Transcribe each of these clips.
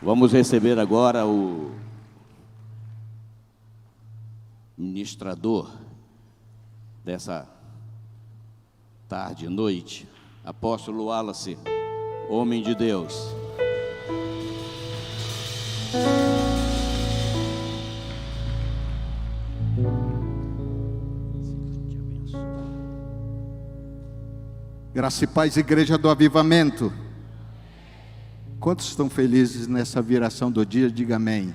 Vamos receber agora o ministrador dessa tarde e noite, apóstolo Wallace, homem de Deus. Graça e paz, Igreja do Avivamento. Quantos estão felizes nessa viração do dia? Diga amém.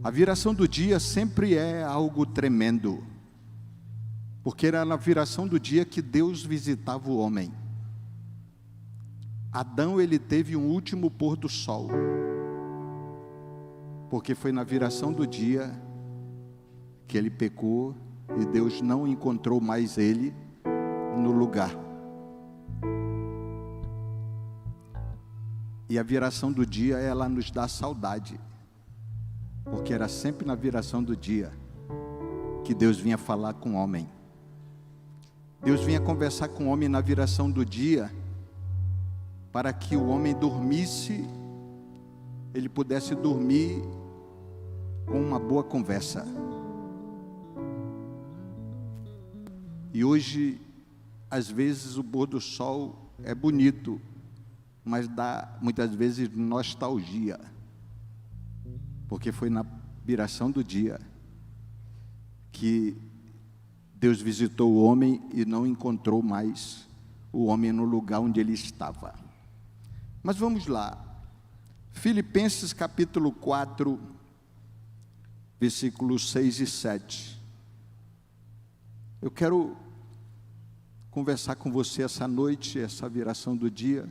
A viração do dia sempre é algo tremendo, porque era na viração do dia que Deus visitava o homem. Adão, ele teve um último pôr do sol, porque foi na viração do dia que ele pecou e Deus não encontrou mais ele no lugar. E a viração do dia, ela nos dá saudade, porque era sempre na viração do dia que Deus vinha falar com o homem. Deus vinha conversar com o homem na viração do dia, para que o homem dormisse, ele pudesse dormir com uma boa conversa. E hoje, às vezes o pôr do sol é bonito, mas dá muitas vezes nostalgia, porque foi na viração do dia que Deus visitou o homem e não encontrou mais o homem no lugar onde ele estava. Mas vamos lá, Filipenses capítulo 4, versículos 6 e 7. Eu quero conversar com você essa noite, essa viração do dia,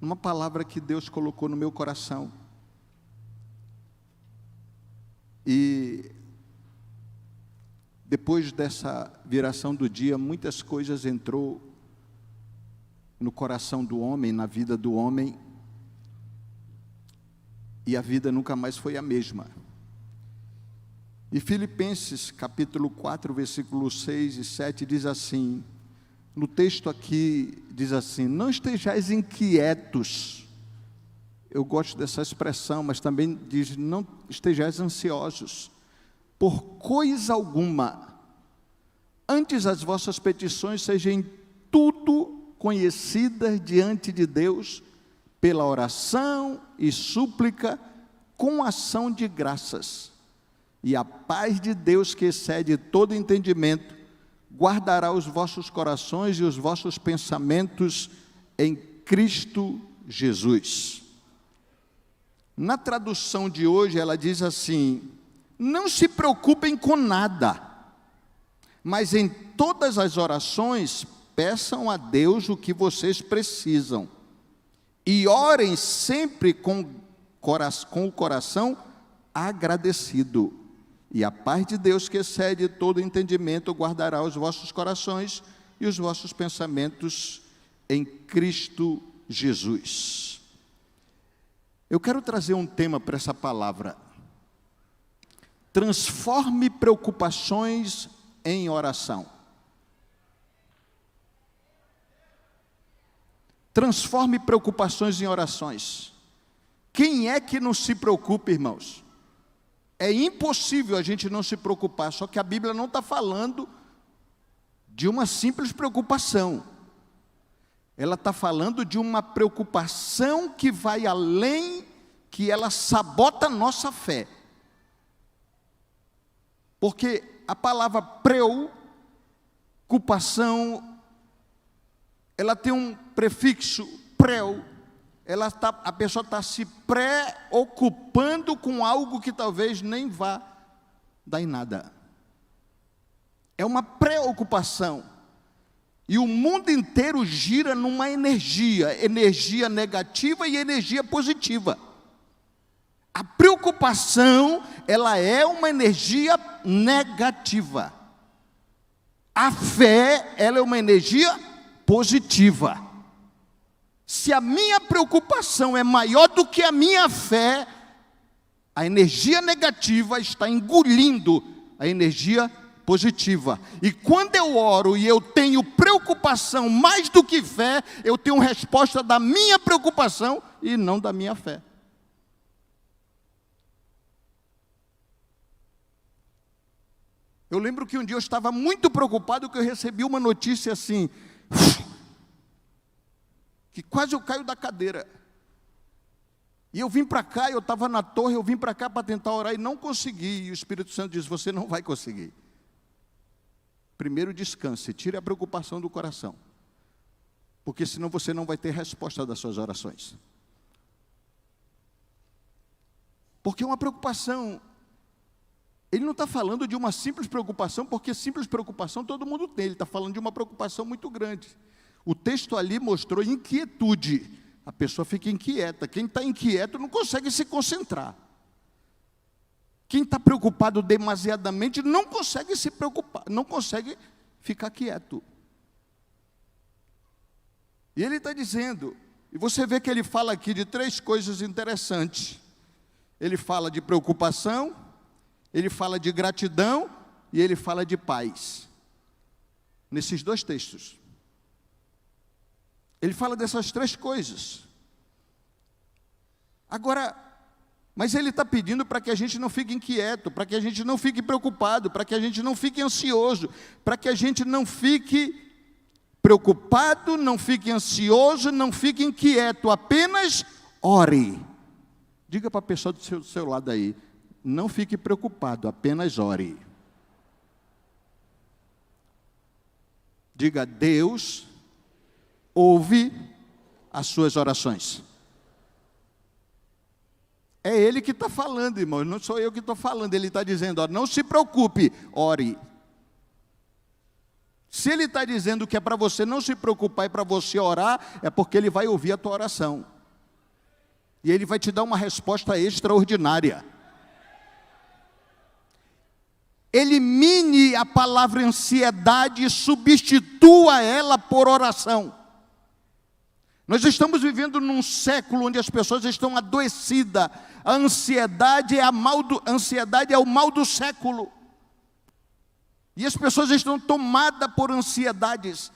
uma palavra que Deus colocou no meu coração. E depois dessa viração do dia, muitas coisas entrou no coração do homem, na vida do homem, e a vida nunca mais foi a mesma. E Filipenses capítulo 4, versículos 6 e 7 diz assim, no texto aqui diz assim: não estejais inquietos. Eu gosto dessa expressão, mas também diz: não estejais ansiosos por coisa alguma, antes as vossas petições sejam em tudo conhecidas diante de Deus, pela oração e súplica, com ação de graças. E a paz de Deus, que excede todo entendimento, guardará os vossos corações e os vossos pensamentos em Cristo Jesus. Na tradução de hoje, ela diz assim: não se preocupem com nada, mas em todas as orações, peçam a Deus o que vocês precisam, e orem sempre com o coração agradecido. E a paz de Deus, que excede todo entendimento, guardará os vossos corações e os vossos pensamentos em Cristo Jesus. Eu quero trazer um tema para essa palavra: transforme preocupações em oração. Transforme preocupações em orações. Quem é que não se preocupa, irmãos? É impossível a gente não se preocupar, só que a Bíblia não está falando de uma simples preocupação. Ela está falando de uma preocupação que vai além, que ela sabota a nossa fé. Porque a palavra preocupação, ela tem um prefixo, preo. A pessoa está se preocupando com algo que talvez nem vá dar em nada. É uma preocupação. E o mundo inteiro gira numa energia negativa e energia positiva. A preocupação, ela é uma energia negativa. A fé, ela é uma energia positiva. Se a minha preocupação é maior do que a minha fé, a energia negativa está engolindo a energia positiva. E quando eu oro e eu tenho preocupação mais do que fé, eu tenho resposta da minha preocupação e não da minha fé. Eu lembro que um dia eu estava muito preocupado que eu recebi uma notícia assim, que quase eu caio da cadeira. E eu vim para cá, eu estava na torre, eu vim para cá para tentar orar e não consegui. E o Espírito Santo disse, você não vai conseguir. Primeiro descanse, tire a preocupação do coração. Porque senão você não vai ter resposta das suas orações. Porque uma preocupação, ele não está falando de uma simples preocupação, porque simples preocupação todo mundo tem. Ele está falando de uma preocupação muito grande. O texto ali mostrou inquietude. A pessoa fica inquieta. Quem está inquieto não consegue se concentrar. Quem está preocupado demasiadamente não consegue se preocupar, não consegue ficar quieto. E ele está dizendo, e você vê que ele fala aqui de 3 coisas interessantes. Ele fala de preocupação, ele fala de gratidão e ele fala de paz. Nesses 2 textos. Ele fala dessas 3 coisas. Agora, mas ele está pedindo para que a gente não fique inquieto, para que a gente não fique preocupado, para que a gente não fique ansioso, para que a gente não fique preocupado, não fique ansioso, não fique inquieto, apenas ore. Diga para a pessoa do seu lado aí, não fique preocupado, apenas ore. Diga, Deus ouve as suas orações. É Ele que está falando, irmão, não sou eu que estou falando. Ele está dizendo, ó, não se preocupe, ore. Se Ele está dizendo que é para você não se preocupar e para você orar, é porque Ele vai ouvir a tua oração. E Ele vai te dar uma resposta extraordinária. Elimine a palavra ansiedade e substitua ela por oração. Nós estamos vivendo num século onde as pessoas estão adoecidas. A ansiedade é o mal do século. E as pessoas estão tomadas por ansiedades.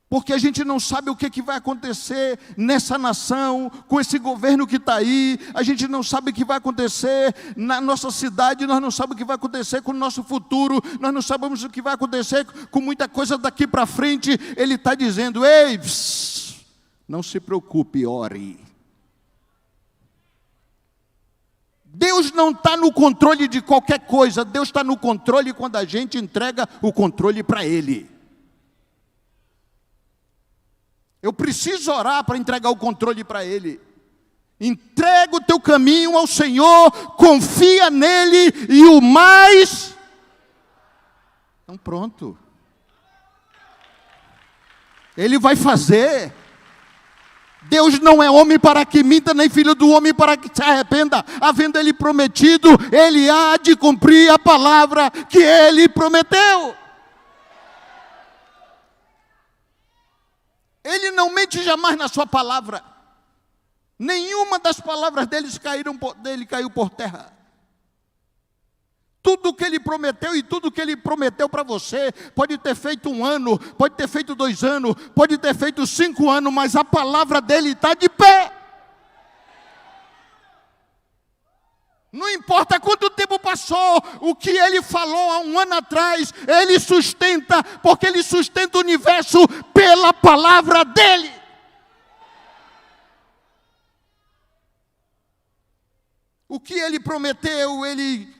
Porque a gente não sabe o que vai acontecer nessa nação, com esse governo que está aí. A gente não sabe o que vai acontecer na nossa cidade, nós não sabemos o que vai acontecer com o nosso futuro, nós não sabemos o que vai acontecer com muita coisa daqui para frente. Ele está dizendo, ei, não se preocupe, ore. Deus não está no controle de qualquer coisa, Deus está no controle quando a gente entrega o controle para Ele. Eu preciso orar para entregar o controle para Ele. Entrega o teu caminho ao Senhor, confia nele e o mais... Então pronto. Ele vai fazer. Deus não é homem para que minta, nem filho do homem para que se arrependa. Havendo Ele prometido, Ele há de cumprir a palavra que Ele prometeu. Ele não mente jamais na sua palavra. Nenhuma das palavras dele caiu por terra. Tudo que Ele prometeu e tudo que Ele prometeu para você, pode ter feito 1 ano, pode ter feito 2 anos, pode ter feito 5 anos, mas a palavra dele está de pé. Não importa quanto tempo passou, o que Ele falou há 1 ano atrás, Ele sustenta, porque Ele sustenta o universo pela palavra dEle. O que Ele prometeu, Ele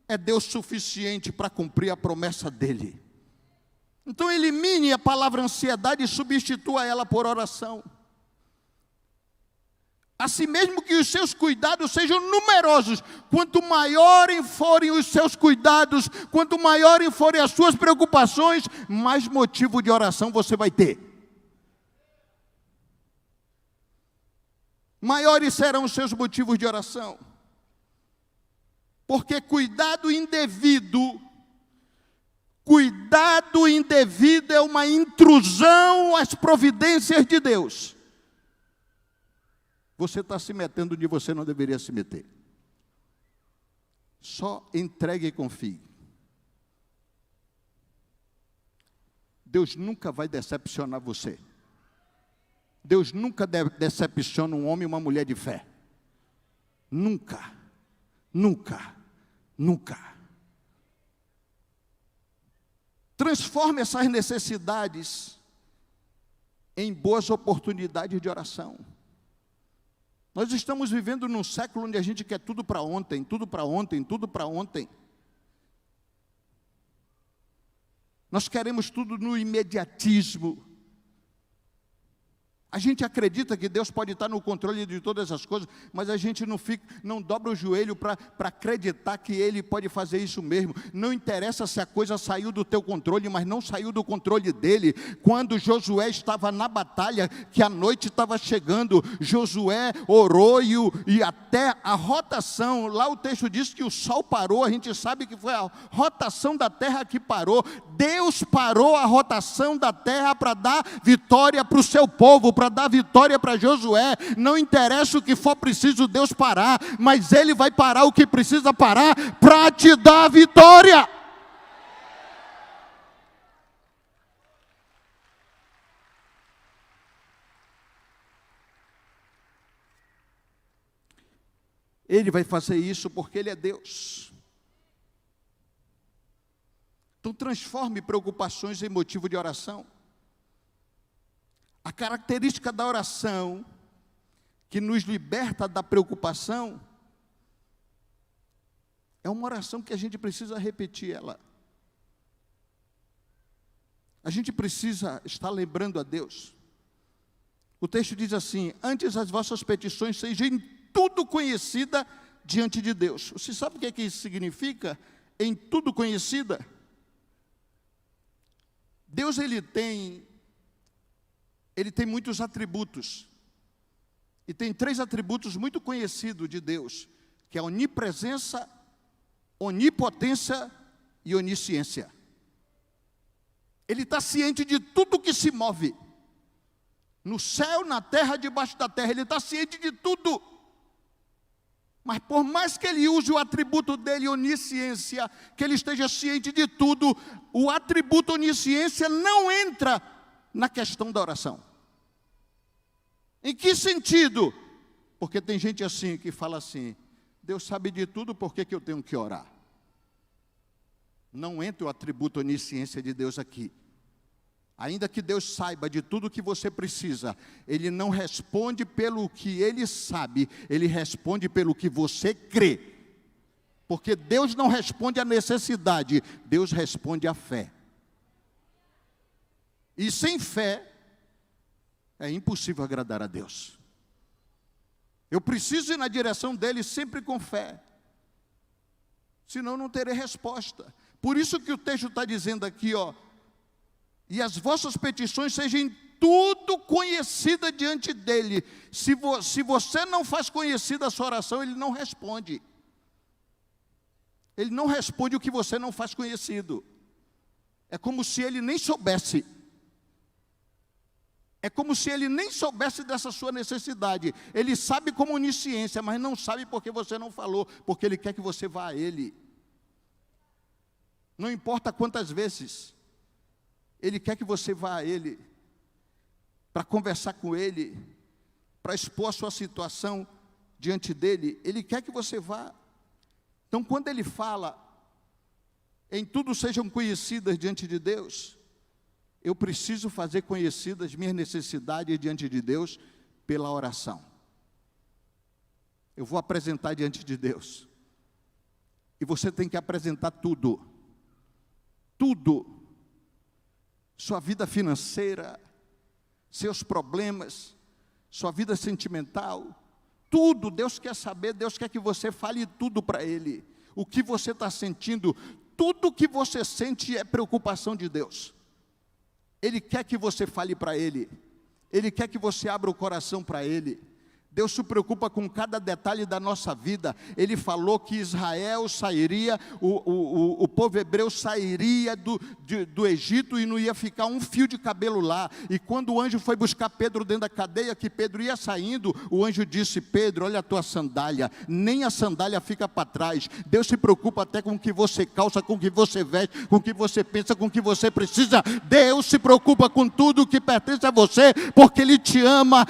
é Deus suficiente para cumprir a promessa dEle. Então elimine a palavra ansiedade e substitua ela por oração. Assim mesmo que os seus cuidados sejam numerosos, quanto maiores forem os seus cuidados, quanto maiores forem as suas preocupações, mais motivo de oração você vai ter. Maiores serão os seus motivos de oração. Porque cuidado indevido é uma intrusão às providências de Deus. Você está se metendo onde você não deveria se meter. Só entregue e confie. Deus nunca vai decepcionar você. Deus nunca decepciona um homem e uma mulher de fé. Nunca, nunca, nunca. Transforme essas necessidades em boas oportunidades de oração. Nós estamos vivendo num século onde a gente quer tudo para ontem, tudo para ontem, tudo para ontem. Nós queremos tudo no imediatismo. A gente acredita que Deus pode estar no controle de todas as coisas, mas a gente não dobra o joelho para acreditar que Ele pode fazer isso mesmo. Não interessa se a coisa saiu do teu controle, mas não saiu do controle dele. Quando Josué estava na batalha, que a noite estava chegando, Josué orou e até a rotação, lá o texto diz que o sol parou, a gente sabe que foi a rotação da terra que parou. Deus parou a rotação da terra para dar vitória para o seu povo, para dar vitória para Josué. Não interessa o que for preciso Deus parar, mas Ele vai parar o que precisa parar para te dar vitória. Ele vai fazer isso porque Ele é Deus. Então transforme preocupações em motivo de oração. A característica da oração que nos liberta da preocupação é uma oração que a gente precisa repetir ela. A gente precisa estar lembrando a Deus. O texto diz assim: antes as vossas petições sejam em tudo conhecida diante de Deus. Você sabe o que isso significa? Em tudo conhecida. Deus ele tem muitos atributos. E tem 3 atributos muito conhecidos de Deus, que é a onipresença, onipotência e onisciência. Ele está ciente de tudo que se move. No céu, na terra, debaixo da terra. Ele está ciente de tudo. Mas por mais que ele use o atributo dele, onisciência, que ele esteja ciente de tudo, o atributo onisciência não entra na questão da oração. Em que sentido? Porque tem gente assim que fala assim: Deus sabe de tudo, por que eu tenho que orar? Não entra o atributo onisciência de Deus aqui. Ainda que Deus saiba de tudo que você precisa, Ele não responde pelo que Ele sabe, Ele responde pelo que você crê. Porque Deus não responde à necessidade, Deus responde à fé. E sem fé, é impossível agradar a Deus. Eu preciso ir na direção dEle sempre com fé. Senão não terei resposta. Por isso que o texto está dizendo aqui, ó: e as vossas petições sejam tudo conhecida diante dEle. Se você não faz conhecida a sua oração, Ele não responde. Ele não responde o que você não faz conhecido. É como se Ele nem soubesse. É como se Ele nem soubesse dessa sua necessidade. Ele sabe como onisciência, mas não sabe porque você não falou, porque Ele quer que você vá a Ele. Não importa quantas vezes, Ele quer que você vá a Ele, para conversar com Ele, para expor a sua situação diante dEle. Ele quer que você vá. Então, quando Ele fala, em tudo sejam conhecidas diante de Deus, eu preciso fazer conhecidas minhas necessidades diante de Deus pela oração. Eu vou apresentar diante de Deus. E você tem que apresentar tudo. Tudo. Sua vida financeira, seus problemas, sua vida sentimental, tudo. Deus quer saber, Deus quer que você fale tudo para Ele. O que você está sentindo, tudo que você sente é preocupação de Deus. Ele quer que você fale para Ele. Ele quer que você abra o coração para Ele. Deus se preocupa com cada detalhe da nossa vida. Ele falou que Israel sairia, o povo hebreu sairia do Egito e não ia ficar um fio de cabelo lá. E quando o anjo foi buscar Pedro dentro da cadeia, que Pedro ia saindo, o anjo disse: Pedro, olha a tua sandália, nem a sandália fica para trás. Deus se preocupa até com o que você calça, com o que você veste, com o que você pensa, com o que você precisa. Deus se preocupa com tudo que pertence a você, porque Ele te ama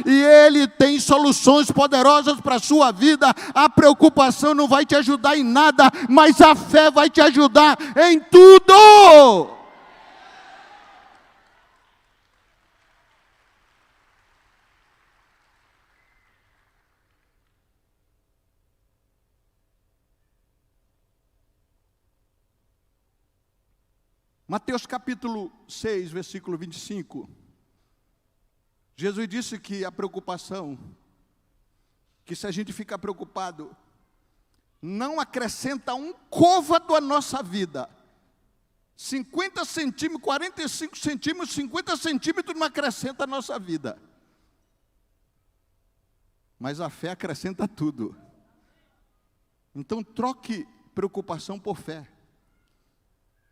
e Ele tem soluções poderosas para a sua vida. A preocupação não vai te ajudar em nada, mas a fé vai te ajudar em tudo. Mateus capítulo 6, versículo 25. Jesus disse que a preocupação, que se a gente ficar preocupado, não acrescenta um côvado à nossa vida. 50 centímetros, 45 centímetros, 50 centímetros não acrescenta a nossa vida. Mas a fé acrescenta tudo. Então troque preocupação por fé.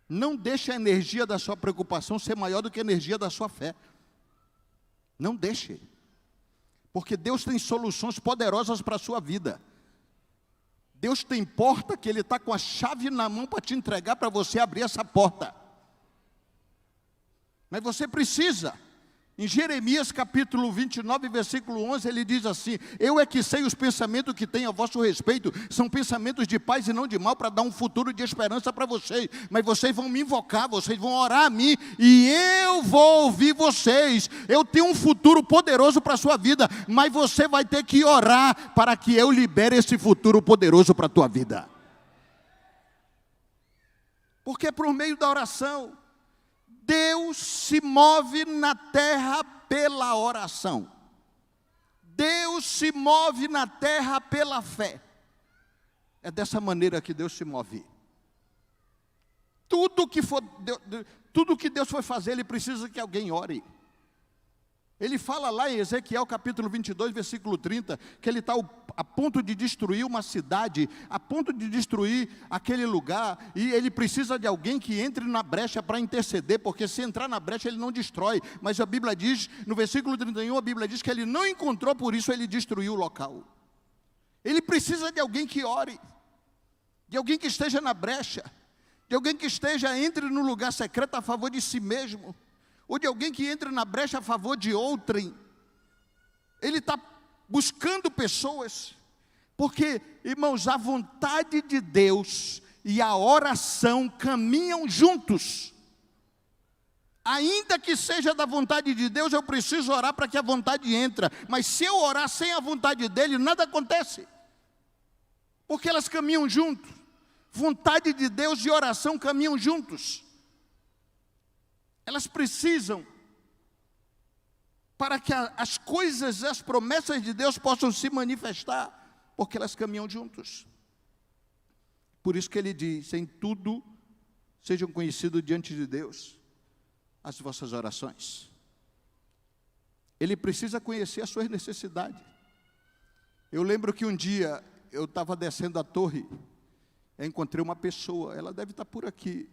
Não deixe a energia da sua preocupação ser maior do que a energia da sua fé. Não deixe, porque Deus tem soluções poderosas para a sua vida. Deus tem porta que Ele está com a chave na mão para te entregar, para você abrir essa porta. Mas você precisa. Em Jeremias capítulo 29, versículo 11, ele diz assim: eu é que sei os pensamentos que tenho a vosso respeito, são pensamentos de paz e não de mal, para dar um futuro de esperança para vocês. Mas vocês vão me invocar, vocês vão orar a mim, e eu vou ouvir vocês. Eu tenho um futuro poderoso para a sua vida, mas você vai ter que orar para que eu libere esse futuro poderoso para a tua vida. Porque é por meio da oração. Deus se move na terra pela oração. Deus se move na terra pela fé. É dessa maneira que Deus se move. Tudo que Deus foi fazer, Ele precisa que alguém ore. Ele fala lá em Ezequiel capítulo 22, versículo 30, que ele está a ponto de destruir uma cidade, a ponto de destruir aquele lugar, e ele precisa de alguém que entre na brecha para interceder, porque se entrar na brecha ele não destrói, mas a Bíblia diz, no versículo 31, a Bíblia diz que ele não encontrou, por isso ele destruiu o local. Ele precisa de alguém que ore, de alguém que esteja na brecha, de alguém que entre no lugar secreto a favor de si mesmo, ou de alguém que entre na brecha a favor de outrem. Ele está buscando pessoas, porque, irmãos, a vontade de Deus e a oração caminham juntos. Ainda que seja da vontade de Deus, eu preciso orar para que a vontade entre, mas se eu orar sem a vontade dEle, nada acontece, porque elas caminham juntos. Vontade de Deus e oração caminham juntos. Elas precisam, para que as coisas, as promessas de Deus possam se manifestar, porque elas caminham juntos. Por isso que ele diz: em tudo sejam conhecidos diante de Deus as vossas orações. Ele precisa conhecer as suas necessidades. Eu lembro que um dia eu estava descendo a torre, eu encontrei uma pessoa, ela deve estar por aqui,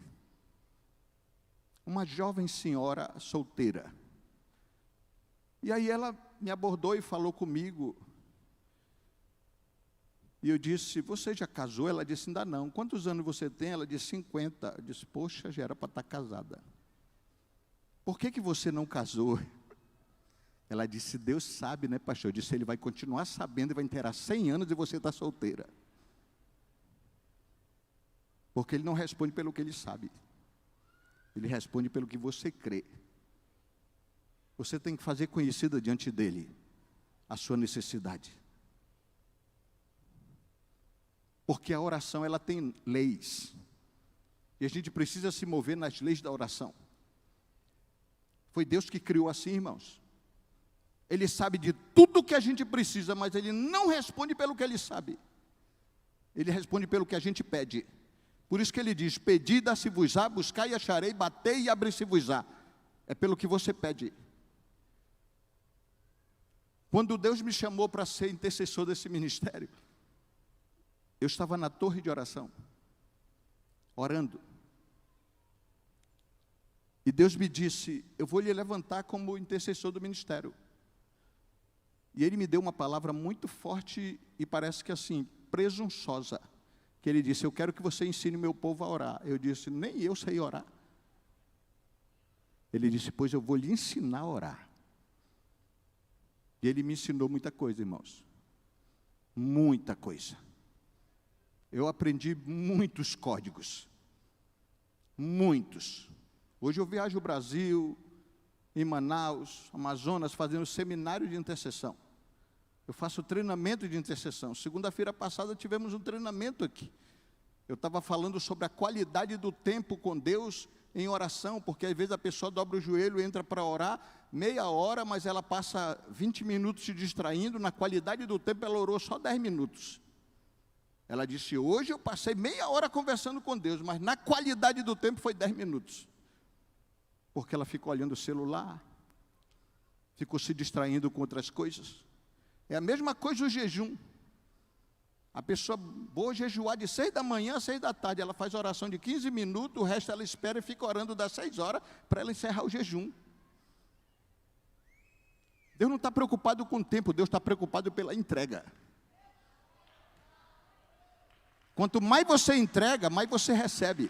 uma jovem senhora solteira. E aí ela me abordou e falou comigo. E eu disse: você já casou? Ela disse: ainda não. Quantos anos você tem? Ela disse: 50. Eu disse: poxa, já era para estar casada. Por que você não casou? Ela disse: Deus sabe, né, pastor? Eu disse: Ele vai continuar sabendo e vai inteirar 100 anos e você está solteira. Porque Ele não responde pelo que Ele sabe. Ele responde pelo que você crê. Você tem que fazer conhecida diante dEle a sua necessidade. Porque a oração, ela tem leis. E a gente precisa se mover nas leis da oração. Foi Deus que criou assim, irmãos. Ele sabe de tudo que a gente precisa, mas Ele não responde pelo que Ele sabe. Ele responde pelo que a gente pede. Por isso que Ele diz: pedi, dá-se-vos-á, buscai e acharei, batei e abre-se-vos-á. É pelo que você pede. Quando Deus me chamou para ser intercessor desse ministério, eu estava na torre de oração, orando. E Deus me disse, eu vou lhe levantar como intercessor do ministério. E Ele me deu uma palavra muito forte e parece que assim, presunçosa. Que Ele disse, eu quero que você ensine meu povo a orar. Eu disse, nem eu sei orar. Ele disse, pois eu vou lhe ensinar a orar. E Ele me ensinou muita coisa, irmãos. Muita coisa. Eu aprendi muitos códigos. Muitos. Hoje eu viajo o Brasil, em Manaus, Amazonas, fazendo seminário de intercessão. Eu faço treinamento de intercessão. Segunda-feira passada tivemos um treinamento aqui. Eu estava falando sobre a qualidade do tempo com Deus em oração, porque às vezes a pessoa dobra o joelho, entra para orar, meia hora, mas ela passa 20 minutos se distraindo. Na qualidade do tempo ela orou só 10 minutos. Ela disse, hoje eu passei meia hora conversando com Deus, mas na qualidade do tempo foi 10 minutos. Porque ela ficou olhando o celular, ficou se distraindo com outras coisas. É a mesma coisa o jejum. A pessoa boa jejuar de 6 da manhã a 6 da tarde, ela faz oração de 15 minutos, o resto ela espera e fica orando das 6 horas para ela encerrar o jejum. Deus não está preocupado com o tempo, Deus está preocupado pela entrega. Quanto mais você entrega, mais você recebe.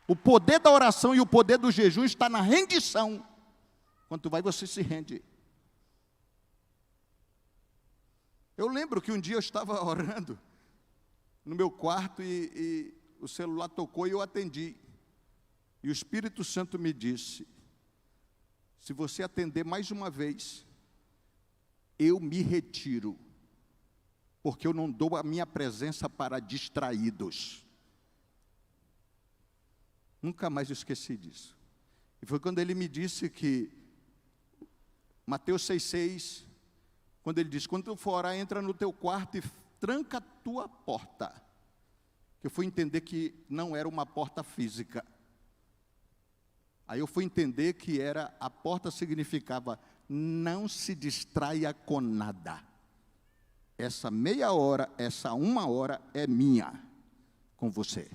O poder da oração e o poder do jejum está na rendição. Quanto mais você se rende. Eu lembro que um dia eu estava orando no meu quarto e o celular tocou e eu atendi. E o Espírito Santo me disse, se você atender mais uma vez, eu me retiro. Porque eu não dou a minha presença para distraídos. Nunca mais esqueci disso. E foi quando ele me disse que, Mateus 6,6, quando ele diz, quando tu for orar, entra no teu quarto e tranca a tua porta. Eu fui entender que não era uma porta física. Aí eu fui entender que a porta significava, não se distraia com nada. Essa meia hora, essa 1 hora é minha com você.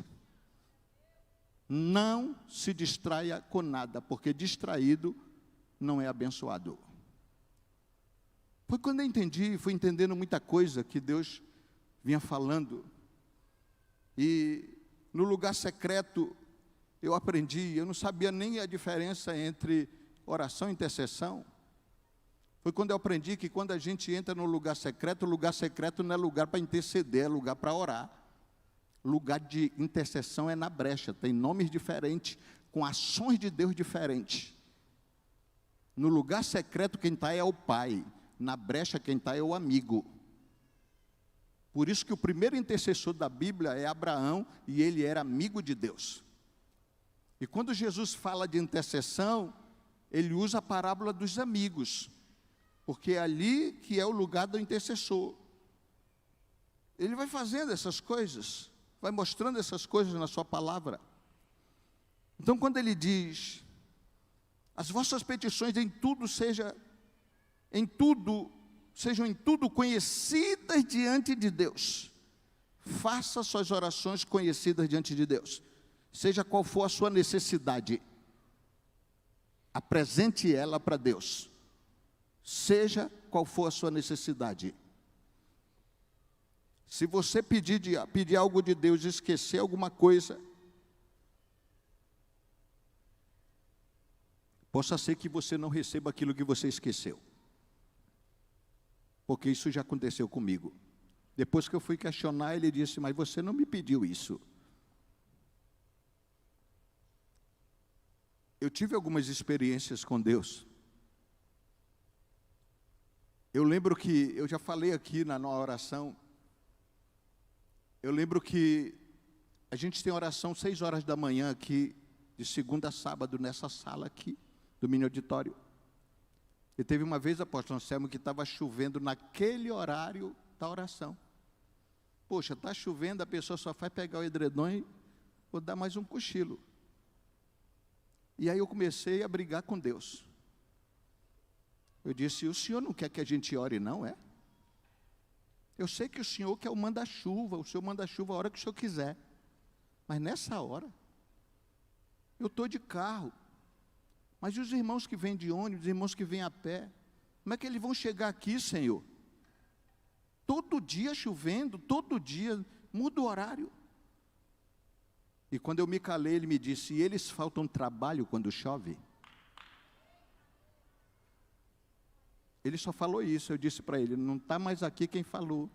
Não se distraia com nada, porque distraído não é abençoado. Foi quando eu entendi, fui entendendo muita coisa que Deus vinha falando. E no lugar secreto eu aprendi, eu não sabia nem a diferença entre oração e intercessão. Foi quando eu aprendi que quando a gente entra no lugar secreto, o lugar secreto não é lugar para interceder, é lugar para orar. Lugar de intercessão é na brecha, tem nomes diferentes, com ações de Deus diferentes. No lugar secreto quem está é o Pai, na brecha quem está é o amigo. Por isso que o primeiro intercessor da Bíblia é Abraão, e ele era amigo de Deus. E quando Jesus fala de intercessão, ele usa a parábola dos amigos, porque é ali que é o lugar do intercessor. Ele vai fazendo essas coisas, vai mostrando essas coisas na sua palavra. Então, quando ele diz, as vossas petições sejam em tudo conhecidas diante de Deus. Faça suas orações conhecidas diante de Deus. Seja qual for a sua necessidade, apresente ela para Deus. Seja qual for a sua necessidade. Se você pedir algo de Deus e esquecer alguma coisa, possa ser que você não receba aquilo que você esqueceu. Porque isso já aconteceu comigo. Depois que eu fui questionar, ele disse, mas você não me pediu isso. Eu tive algumas experiências com Deus. Eu lembro que, eu já falei aqui na oração, eu lembro que a gente tem oração 6 horas da manhã aqui, de segunda a sábado, nessa sala aqui, do mini auditório. E teve uma vez, apóstolo Anselmo, que estava chovendo naquele horário da oração. Poxa, está chovendo, a pessoa só vai pegar o edredom e vou dar mais um cochilo. E aí eu comecei a brigar com Deus. Eu disse: o senhor não quer que a gente ore, não é? Eu sei que o senhor quer o manda-chuva, o senhor manda chuva a hora que o senhor quiser. Mas nessa hora, eu estou de carro. Mas e os irmãos que vêm de ônibus, os irmãos que vêm a pé? Como é que eles vão chegar aqui, Senhor? Todo dia chovendo, todo dia, muda o horário. E quando eu me calei, ele me disse: e eles faltam trabalho quando chove? Ele só falou isso. Eu disse para ele: não está mais aqui quem falou.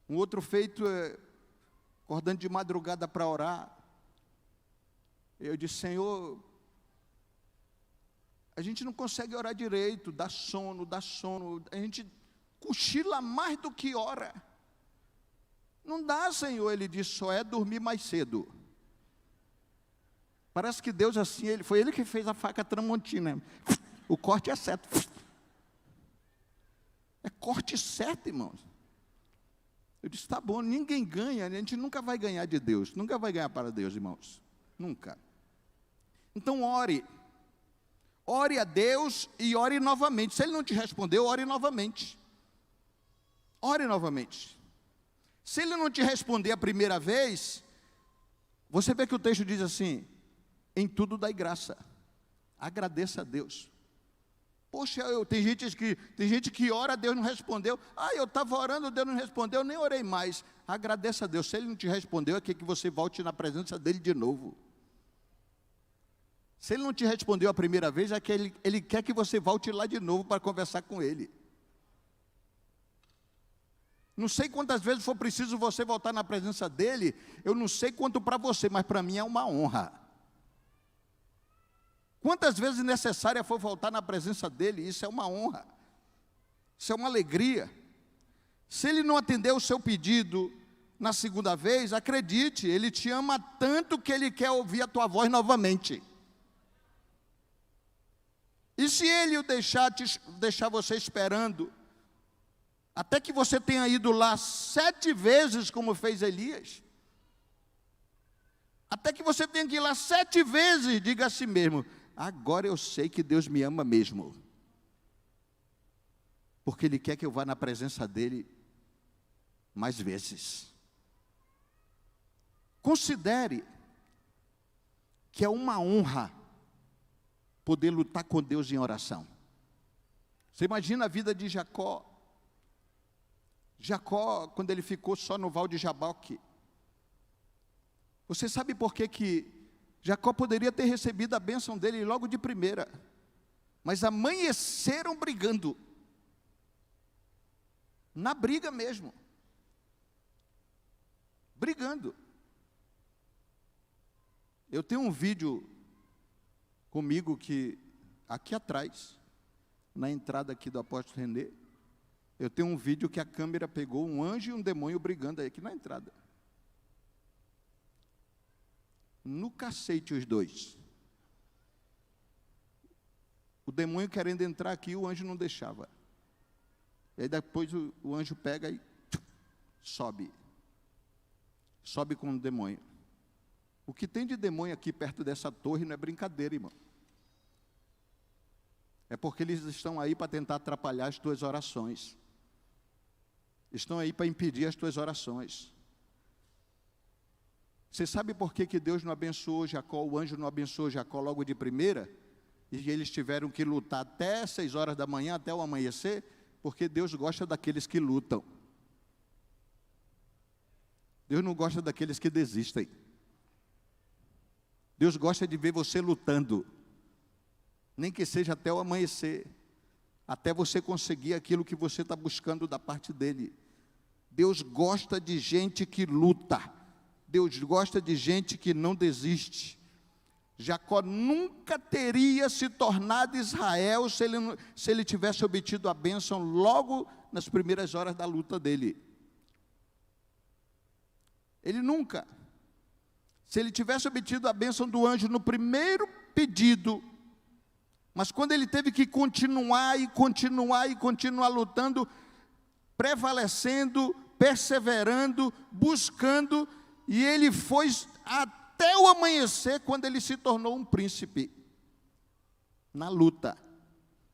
Um outro feito é, acordando de madrugada para orar, eu disse: Senhor, a gente não consegue orar direito, dá sono, a gente cochila mais do que ora. Não dá, Senhor. Ele disse: só é dormir mais cedo. Parece que Deus assim, foi Ele que fez a faca tramontina. O corte é certo. É corte certo, irmãos. Eu disse: tá bom, ninguém ganha, a gente nunca vai ganhar de Deus, nunca vai ganhar para Deus, irmãos. Nunca. Então ore. Ore a Deus e ore novamente. Se Ele não te respondeu, ore novamente. Ore novamente. Se Ele não te responder a primeira vez, você vê que o texto diz assim: em tudo dai graça, agradeça a Deus. Poxa, tem gente que ora, Deus não respondeu. Eu estava orando, Deus não respondeu, nem orei mais. Agradeça a Deus. Se Ele não te respondeu, é que você volte na presença dEle de novo. Se Ele não te respondeu a primeira vez, é que Ele quer que você volte lá de novo para conversar com Ele. Não sei quantas vezes for preciso você voltar na presença dEle. Eu não sei quanto para você, mas para mim é uma honra. Quantas vezes necessária for voltar na presença dEle, isso é uma honra. Isso é uma alegria. Se Ele não atender o seu pedido na segunda vez, acredite, Ele te ama tanto que Ele quer ouvir a tua voz novamente. E se Ele deixar você esperando, até que você tenha ido lá 7 vezes, como fez Elias, até que você tenha que ir lá 7 vezes, diga a si mesmo: agora eu sei que Deus me ama mesmo, porque Ele quer que eu vá na presença dEle mais vezes. Considere que é uma honra poder lutar com Deus em oração. Você imagina a vida de Jacó. Jacó, quando ele ficou só no Val de Jaboque, você sabe por que Jacó poderia ter recebido a bênção dele logo de primeira, mas amanheceram brigando, na briga mesmo, brigando. Eu tenho um vídeo comigo que, aqui atrás, na entrada aqui do apóstolo Renê, eu tenho um vídeo que a câmera pegou um anjo e um demônio brigando aí aqui na entrada. No cacete os dois. O demônio querendo entrar aqui, o anjo não deixava. E aí depois o anjo pega e sobe. Sobe com o demônio. O que tem de demônio aqui perto dessa torre não é brincadeira, irmão. É porque eles estão aí para tentar atrapalhar as tuas orações. Estão aí para impedir as tuas orações. Você sabe por que Deus não abençoou Jacó, o anjo não abençoou Jacó logo de primeira? E eles tiveram que lutar até 6 horas da manhã, até o amanhecer? Porque Deus gosta daqueles que lutam. Deus não gosta daqueles que desistem. Deus gosta de ver você lutando, nem que seja até o amanhecer, até você conseguir aquilo que você está buscando da parte dEle. Deus gosta de gente que luta. Deus gosta de gente que não desiste. Jacó nunca teria se tornado Israel se ele tivesse obtido a bênção logo nas primeiras horas da luta dele. Ele nunca. Se ele tivesse obtido a bênção do anjo no primeiro pedido, mas quando ele teve que continuar lutando, prevalecendo, perseverando, buscando, e ele foi até o amanhecer, quando ele se tornou um príncipe, na luta.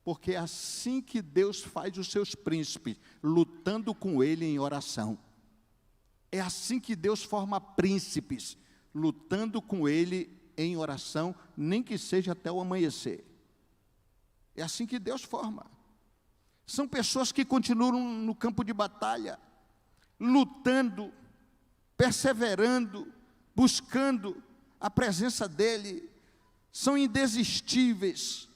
Porque é assim que Deus faz os seus príncipes, lutando com ele em oração. É assim que Deus forma príncipes, lutando com ele em oração, nem que seja até o amanhecer. É assim que Deus forma. São pessoas que continuam no campo de batalha, lutando, perseverando, buscando a presença dEle, são indesistíveis,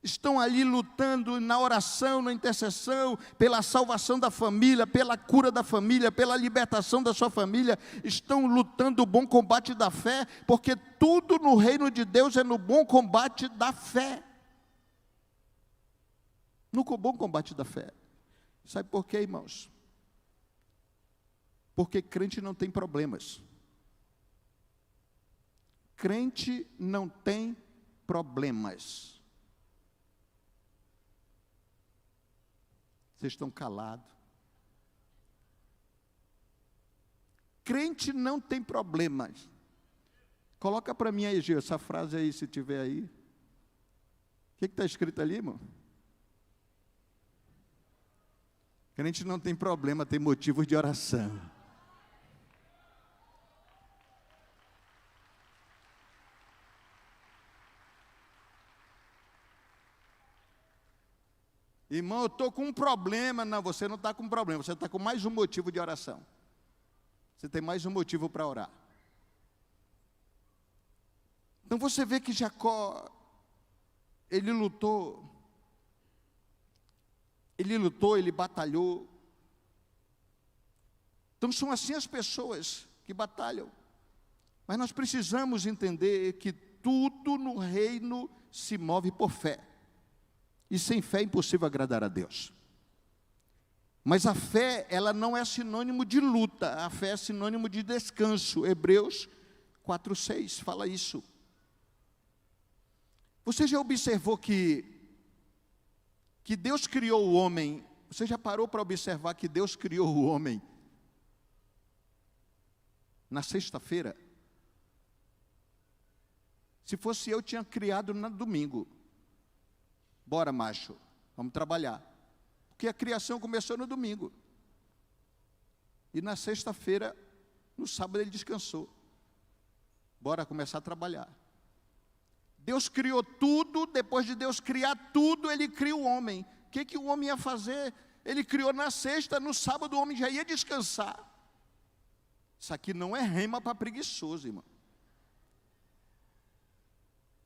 estão ali lutando na oração, na intercessão, pela salvação da família, pela cura da família, pela libertação da sua família, estão lutando o bom combate da fé, porque tudo no reino de Deus é no bom combate da fé. No bom combate da fé. Sabe por quê, irmãos? Porque crente não tem problemas. Crente não tem problemas. Vocês estão calados. Crente não tem problemas. Coloca para mim aí, Gil, essa frase aí, se tiver aí. O que está escrito ali, irmão? Crente não tem problema, tem motivos de oração. Irmão, eu estou com um problema. Não, você não está com um problema, você está com mais um motivo de oração. Você tem mais um motivo para orar. Então você vê que Jacó, ele lutou, ele batalhou. Então são assim as pessoas que batalham. Mas nós precisamos entender que tudo no reino se move por fé. E sem fé é impossível agradar a Deus. Mas a fé, ela não é sinônimo de luta. A fé é sinônimo de descanso. Hebreus 4:6 fala isso. Você já observou que Deus criou o homem? Você já parou para observar que Deus criou o homem na sexta-feira? Se fosse eu, tinha criado no domingo. Bora, macho, vamos trabalhar. Porque a criação começou no domingo. E na sexta-feira, no sábado, ele descansou. Bora começar a trabalhar. Deus criou tudo, depois de Deus criar tudo, Ele cria o homem. O que o homem ia fazer? Ele criou na sexta, no sábado o homem já ia descansar. Isso aqui não é rema para preguiçoso, irmão.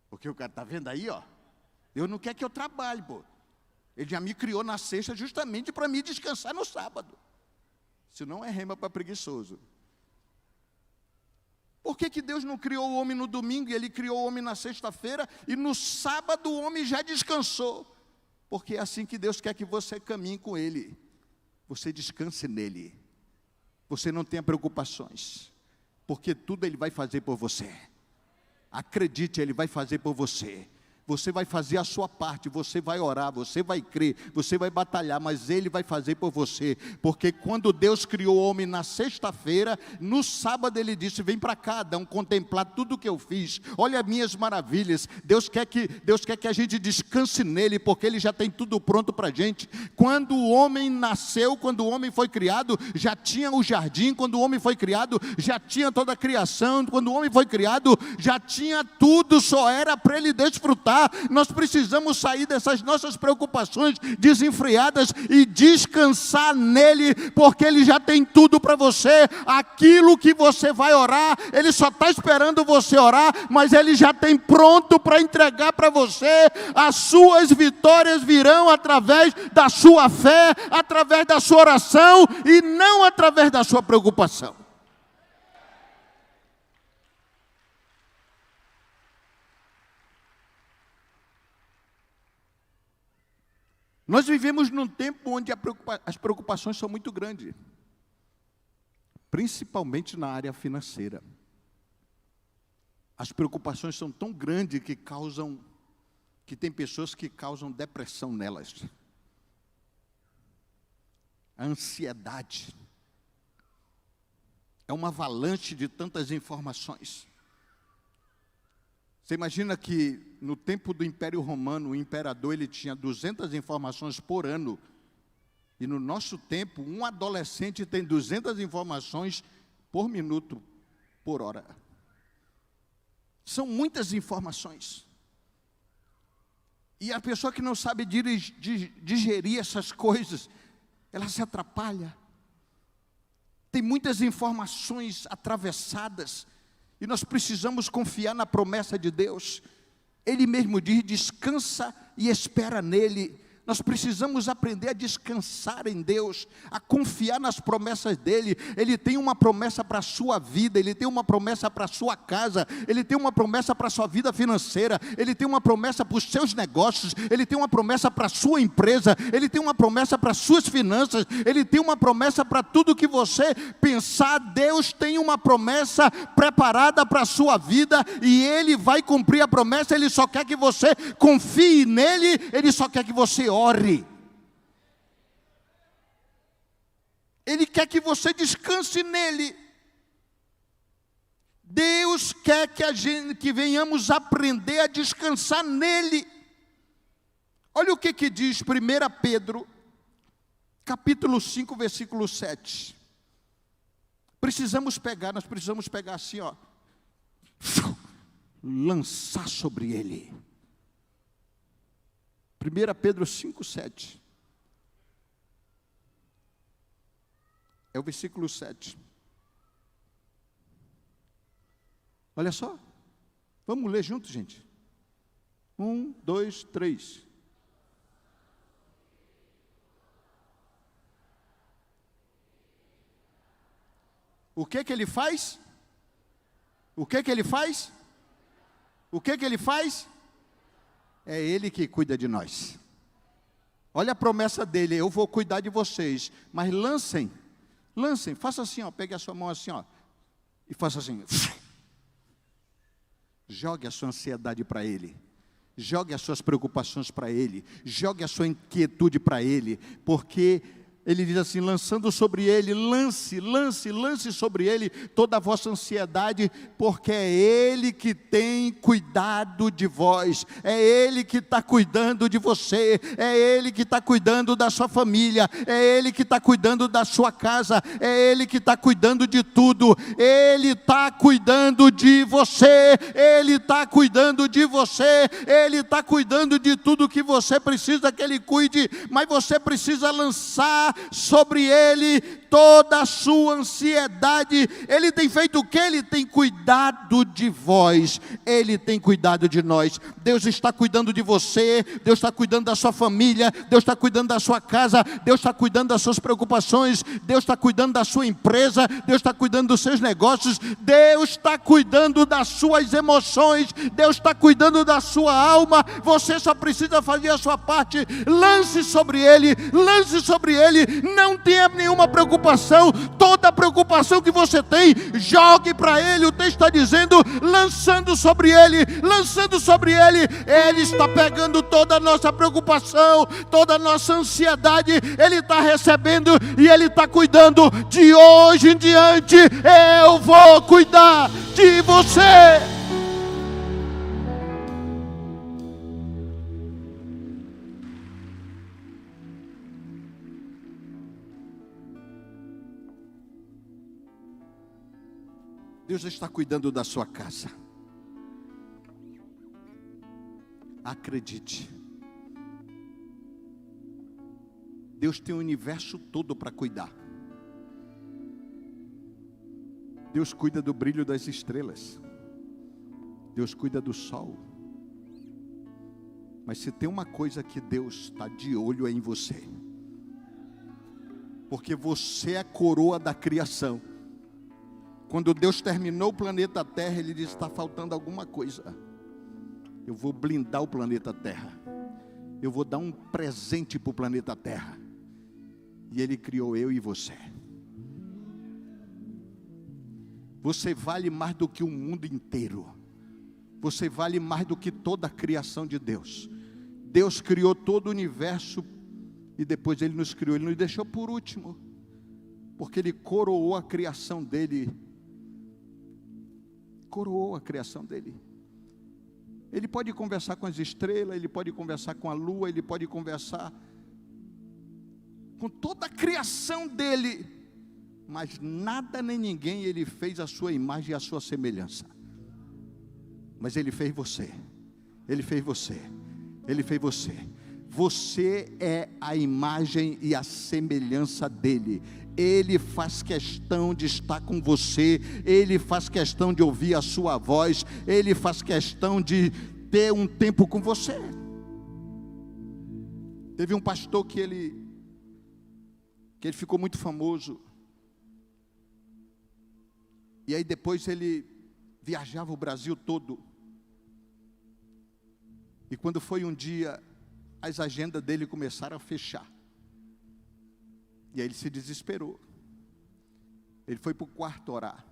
Porque o cara está vendo aí, ó. Deus não quer que eu trabalhe, pô. Ele já me criou na sexta justamente para me descansar no sábado. Isso não é rema para preguiçoso. Por que Deus não criou o homem no domingo e Ele criou o homem na sexta-feira e no sábado o homem já descansou? Porque é assim que Deus quer que você caminhe com Ele. Você descanse nele. Você não tenha preocupações. Porque tudo Ele vai fazer por você. Acredite, Ele vai fazer por você. Você vai fazer a sua parte, você vai orar, você vai crer, você vai batalhar, mas Ele vai fazer por você. Porque quando Deus criou o homem na sexta-feira, no sábado Ele disse: vem para cá, Adão, contemplar tudo que eu fiz. Olha as minhas maravilhas. Deus quer que a gente descanse nele, porque Ele já tem tudo pronto para a gente. Quando o homem nasceu, quando o homem foi criado, já tinha o jardim. Quando o homem foi criado, já tinha toda a criação. Quando o homem foi criado, já tinha tudo, só era para ele desfrutar. Nós precisamos sair dessas nossas preocupações desenfreadas e descansar nele, porque Ele já tem tudo para você. Aquilo que você vai orar, Ele só está esperando você orar, mas Ele já tem pronto para entregar para você. As suas vitórias virão através da sua fé, através da sua oração e não através da sua preocupação. Nós vivemos num tempo onde as preocupações são muito grandes, principalmente na área financeira. As preocupações são tão grandes que tem pessoas que causam depressão nelas. A ansiedade é uma avalanche de tantas informações. Você imagina que no tempo do Império Romano, o imperador ele tinha 200 informações por ano. E no nosso tempo, um adolescente tem 200 informações por minuto, por hora. São muitas informações. E a pessoa que não sabe digerir essas coisas, ela se atrapalha. Tem muitas informações atravessadas. E nós precisamos confiar na promessa de Deus. Ele mesmo diz: descansa e espera nele. Nós precisamos aprender a descansar em Deus, a confiar nas promessas dEle. Ele tem uma promessa para a sua vida, Ele tem uma promessa para a sua casa, Ele tem uma promessa para a sua vida financeira, Ele tem uma promessa para os seus negócios, Ele tem uma promessa para a sua empresa, Ele tem uma promessa para as suas finanças, Ele tem uma promessa para tudo que você pensar. Deus tem uma promessa preparada para a sua vida e Ele vai cumprir a promessa. Ele só quer que você confie nele, Ele só quer que você ore. Ele quer que você descanse nele. Deus quer que venhamos aprender a descansar nele. Olha o que diz 1 Pedro, capítulo 5, versículo 7. Nós precisamos pegar assim, ó, lançar sobre ele. 1 Pedro 5, 7. É o versículo 7. Olha só. Vamos ler juntos, gente. 1, 2, 3. O que ele faz? O que ele faz? O que ele faz? É Ele que cuida de nós. Olha a promessa dele: eu vou cuidar de vocês, mas lancem, faça assim, ó, pegue a sua mão assim, ó, e faça assim. Jogue a sua ansiedade para Ele, jogue as suas preocupações para Ele, jogue a sua inquietude para Ele, porque Ele diz assim: lançando sobre Ele, lance sobre Ele toda a vossa ansiedade, porque é Ele que tem cuidado de vós, é Ele que está cuidando de você, é Ele que está cuidando da sua família, é Ele que está cuidando da sua casa, é Ele que está cuidando de tudo. Ele está cuidando de você, Ele está cuidando de você, Ele está cuidando de tudo que você precisa que Ele cuide, mas você precisa lançar sobre Ele toda a sua ansiedade. Ele tem feito o que? Ele tem cuidado de vós, Ele tem cuidado de nós. Deus está cuidando de você, Deus está cuidando da sua família, Deus está cuidando da sua casa, Deus está cuidando das suas preocupações, Deus está cuidando da sua empresa, Deus está cuidando dos seus negócios, Deus está cuidando das suas emoções, Deus está cuidando da sua alma. Você só precisa fazer a sua parte. Lance sobre Ele, não tenha nenhuma preocupação. Toda a preocupação que você tem, jogue para Ele. O texto está dizendo: lançando sobre Ele, Ele está pegando toda a nossa preocupação, toda a nossa ansiedade, Ele está recebendo e Ele está cuidando. De hoje em diante, eu vou cuidar de você. Deus está cuidando da sua casa. Acredite. Deus tem o universo todo para cuidar. Deus cuida do brilho das estrelas. Deus cuida do sol. Mas se tem uma coisa que Deus está de olho é em você. Porque você é a coroa da criação. Quando Deus terminou o planeta Terra, Ele disse: está faltando alguma coisa. Eu vou blindar o planeta Terra. Eu vou dar um presente para o planeta Terra. E Ele criou eu e você. Você vale mais do que o mundo inteiro. Você vale mais do que toda a criação de Deus. Deus criou todo o universo e depois Ele nos criou. Ele nos deixou por último, porque Ele coroou a criação dEle. Ele pode conversar com as estrelas, ele pode conversar com a lua, ele pode conversar com toda a criação dele, mas nada nem ninguém ele fez a sua imagem e a sua semelhança. Mas ele fez você, ele fez você, ele fez você. Você é a imagem e a semelhança dele. Ele faz questão de estar com você, ele faz questão de ouvir a sua voz, ele faz questão de ter um tempo com você. Teve um pastor que ele ficou muito famoso, e aí depois ele viajava o Brasil todo, e quando foi um dia, as agendas dele começaram a fechar, e aí ele se desesperou. Ele foi para o quarto orar,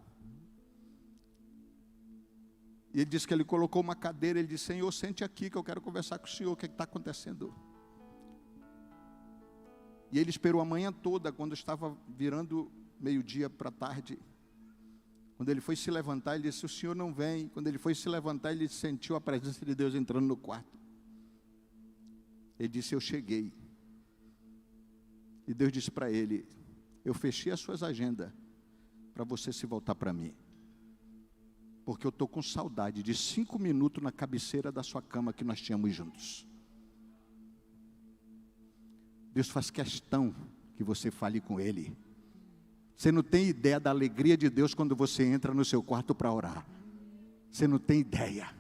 e ele disse que ele colocou uma cadeira, ele disse: Senhor, sente aqui que eu quero conversar com o Senhor, o que está acontecendo? E ele esperou a manhã toda, quando estava virando meio-dia para tarde. Quando ele foi se levantar, ele disse: o Senhor não vem. Quando ele foi se levantar, ele sentiu a presença de Deus entrando no quarto. Ele disse: eu cheguei. E Deus disse para ele: eu fechei as suas agendas para você se voltar para mim, porque eu estou com saudade de 5 minutos na cabeceira da sua cama que nós tínhamos juntos. Deus faz questão que você fale com Ele. Você não tem ideia da alegria de Deus quando você entra no seu quarto para orar. Você não tem ideia.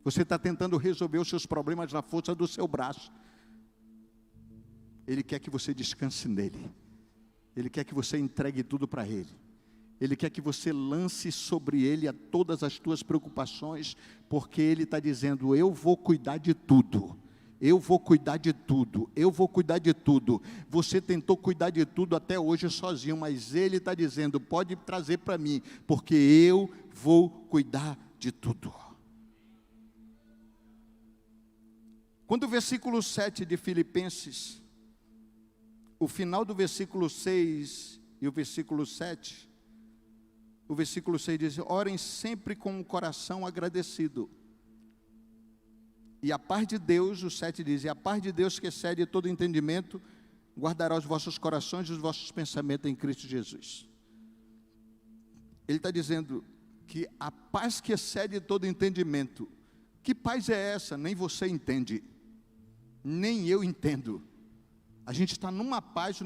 Você está tentando resolver os seus problemas na força do seu braço. Ele quer que você descanse nele. Ele quer que você entregue tudo para Ele. Ele quer que você lance sobre Ele a todas as tuas preocupações, porque Ele está dizendo: eu vou cuidar de tudo. Eu vou cuidar de tudo, eu vou cuidar de tudo. Você tentou cuidar de tudo até hoje sozinho, mas Ele está dizendo: pode trazer para mim, porque eu vou cuidar de tudo. Quando o versículo 7 de Filipenses, o final do versículo 6 e o versículo 7, o versículo 6 diz: orem sempre com o coração agradecido. E a paz de Deus, o 7 diz: e a paz de Deus que excede todo entendimento, guardará os vossos corações e os vossos pensamentos em Cristo Jesus. Ele está dizendo que a paz que excede todo entendimento. Que paz é essa? Nem você entende, nem eu entendo. A gente está numa paz,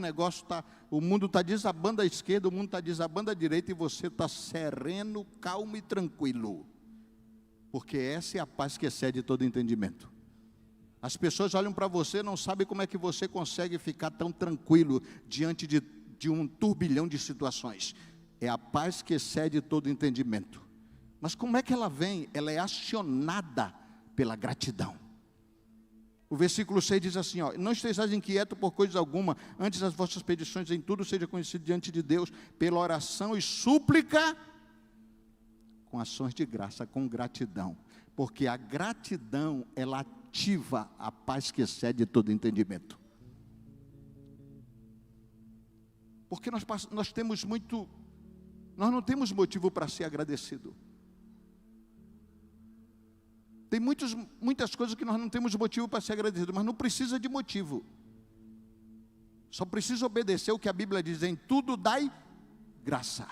o mundo está desabando à esquerda, o mundo está desabando à direita, e você está sereno, calmo e tranquilo. Porque essa é a paz que excede todo entendimento. As pessoas olham para você, não sabem como é que você consegue ficar tão tranquilo diante de um turbilhão de situações. É a paz que excede todo entendimento. Mas como é que ela vem? Ela é acionada pela gratidão. O versículo 6 diz assim: não estejais inquietos por coisa alguma, antes as vossas petições em tudo seja conhecido diante de Deus, pela oração e súplica, com ações de graça, com gratidão, porque a gratidão, ela ativa a paz que excede todo entendimento. Porque nós não temos motivo para ser agradecido. Tem muitas coisas que nós não temos motivo para ser agradecido, mas não precisa de motivo. Só precisa obedecer o que a Bíblia diz: em tudo dai graça.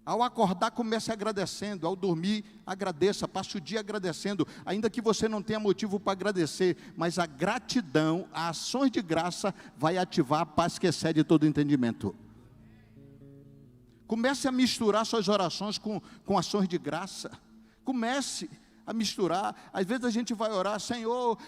Ao acordar, comece agradecendo. Ao dormir, agradeça. Passe o dia agradecendo. Ainda que você não tenha motivo para agradecer, mas a gratidão, as ações de graça, vai ativar a paz que excede todo entendimento. Comece a misturar suas orações com ações de graça. Comece a misturar. Às vezes a gente vai orar: Senhor,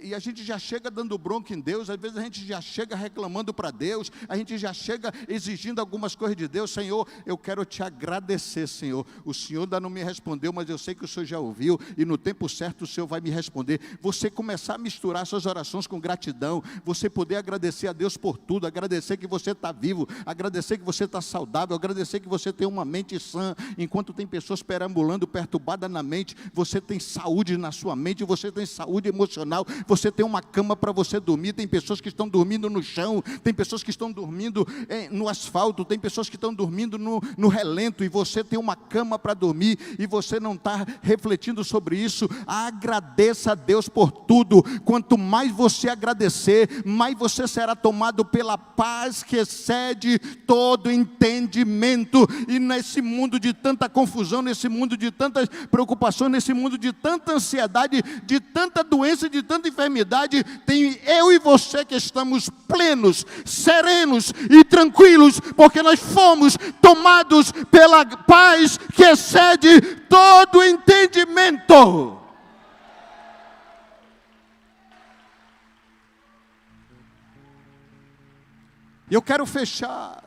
e a gente já chega dando bronca em Deus. Às vezes a gente já chega reclamando para Deus, a gente já chega exigindo algumas coisas de Deus. Senhor, eu quero te agradecer, Senhor. O Senhor ainda não me respondeu, mas eu sei que o Senhor já ouviu, e no tempo certo o Senhor vai me responder. Você começar a misturar suas orações com gratidão, você poder agradecer a Deus por tudo, agradecer que você está vivo, agradecer que você está saudável, agradecer que você tem uma mente sã, enquanto tem pessoas perambulando perturbadas na mente. mente, você tem saúde na sua mente, você tem saúde emocional, você tem uma cama para você dormir. Tem pessoas que estão dormindo no chão, tem pessoas que estão dormindo no asfalto, tem pessoas que estão dormindo no relento, e você tem uma cama para dormir, e você não está refletindo sobre isso. Agradeça a Deus por tudo. Quanto mais você agradecer, mais você será tomado pela paz que excede todo entendimento. E nesse mundo de tanta confusão, nesse mundo de tantas preocupações, nesse mundo de tanta ansiedade, de tanta doença, de tanta enfermidade, tem eu e você que estamos plenos, serenos e tranquilos, porque nós fomos tomados pela paz que excede todo entendimento. Eu quero fechar,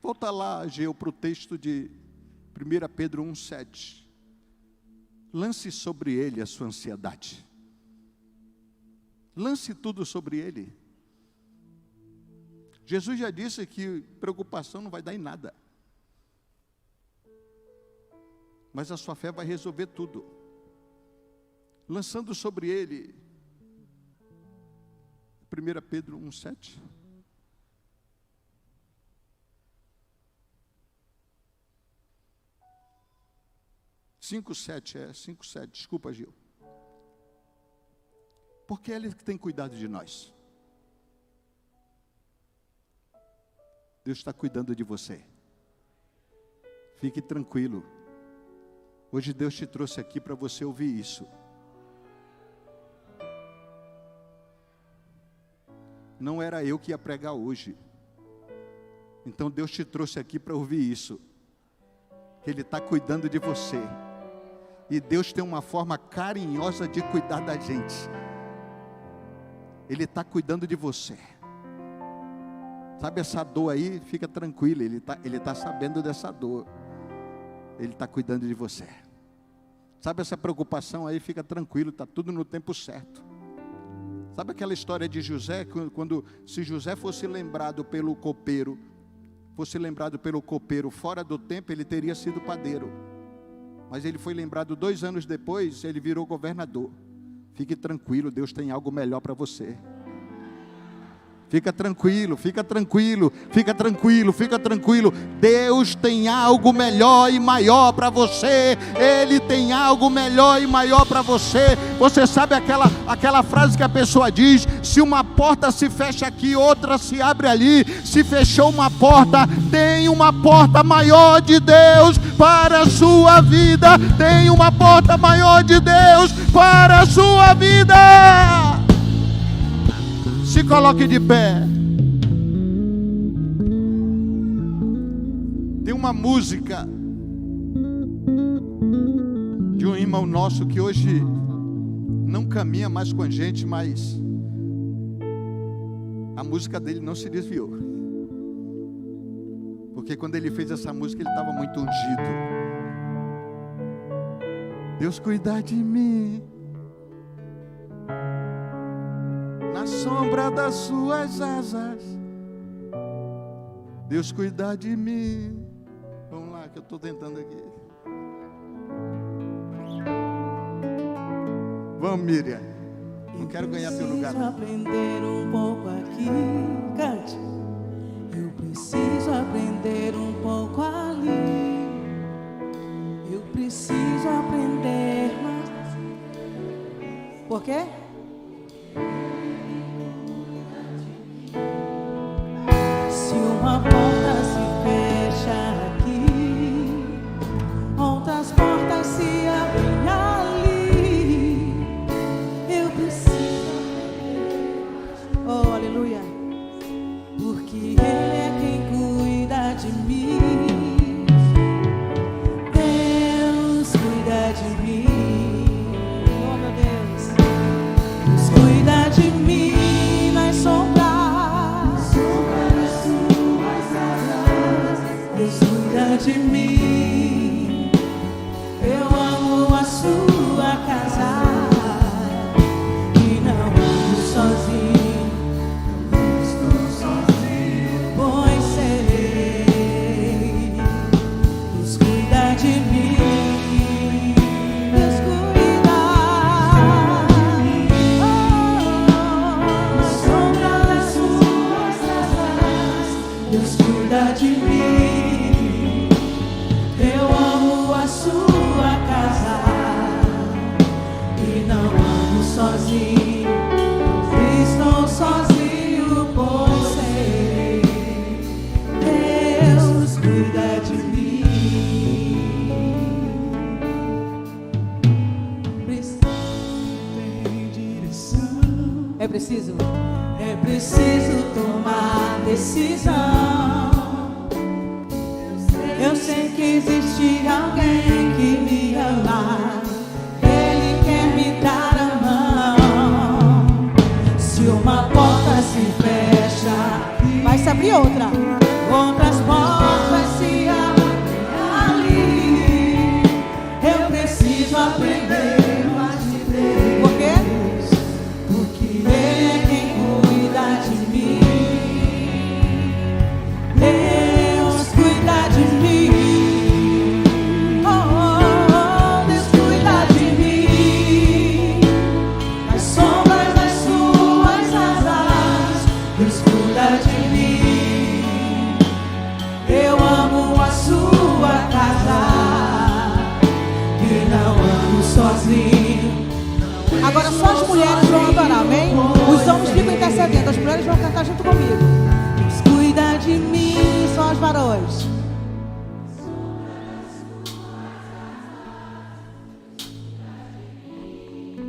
volta lá, Geu, para o texto de 1 Pedro 1,7. Lance sobre ele a sua ansiedade. Lance tudo sobre ele. Jesus já disse que preocupação não vai dar em nada. Mas a sua fé vai resolver tudo. Lançando sobre ele, 1 Pedro 1,7. 5,7, desculpa, Gil. Porque Ele que tem cuidado de nós. Deus está cuidando de você. Fique tranquilo. Hoje Deus te trouxe aqui para você ouvir isso. Não era eu que ia pregar hoje. Então Deus te trouxe aqui para ouvir isso. Ele está cuidando de você. E Deus tem uma forma carinhosa de cuidar da gente. Ele está cuidando de você. Sabe essa dor aí? Fica tranquilo, Ele tá sabendo dessa dor. Ele está cuidando de você. Sabe essa preocupação aí? Fica tranquilo, está tudo no tempo certo. Sabe aquela história de José? Se José fosse lembrado pelo copeiro fora do tempo, ele teria sido padeiro. Mas ele foi lembrado 2 anos depois, ele virou governador. Fique tranquilo, Deus tem algo melhor para você. Fica tranquilo, fica tranquilo, fica tranquilo, fica tranquilo. Deus tem algo melhor e maior para você. Ele tem algo melhor e maior para você. Você sabe aquela frase que a pessoa diz: se uma porta se fecha aqui, outra se abre ali. Se fechou uma porta, tem uma porta maior de Deus para a sua vida. Tem uma porta maior de Deus para a sua vida. Se coloque de pé. Tem uma música de um irmão nosso que hoje não caminha mais com a gente, mas a música dele não se desviou. Porque quando ele fez essa música, ele estava muito ungido. Deus cuida de mim na sombra das suas asas. Deus cuida de mim. Vamos lá, que eu estou tentando aqui. Vamos, Miriam. Não quero ganhar teu lugar. Eu preciso aprender um pouco aqui. Cante. Eu preciso aprender um pouco ali. Eu preciso aprender mais. Por quê? Se uma porta se fecha aqui, outras portas se abrem ali. Eu preciso, oh aleluia, porque Ele é quem cuida de mim. Deus cuida de mim. Oh meu Deus. sozinho, estou sozinho, pois sei, Deus cuida de mim. Tem direção. É preciso tomar decisão. Eu sei que existe alguém que me ama. Ele quer me dar a mão. Se uma porta se fecha, vai se abrir outra. Outras portas se abrem ali. Eu preciso aprender a te ver. Por quê? Porque Ele é quem cuida de mim. Deus cuida de mim. Oh, Deus cuida de mim. Nas sombras das suas asas, Deus cuida de mim. Eu amo a sua casa e não ando sozinho. Agora só as mulheres vão adorar, amém? Os homens ficam intercedendo, as mulheres vão cantar junto comigo. Deus cuida de mim, só os varões.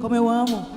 Como eu amo.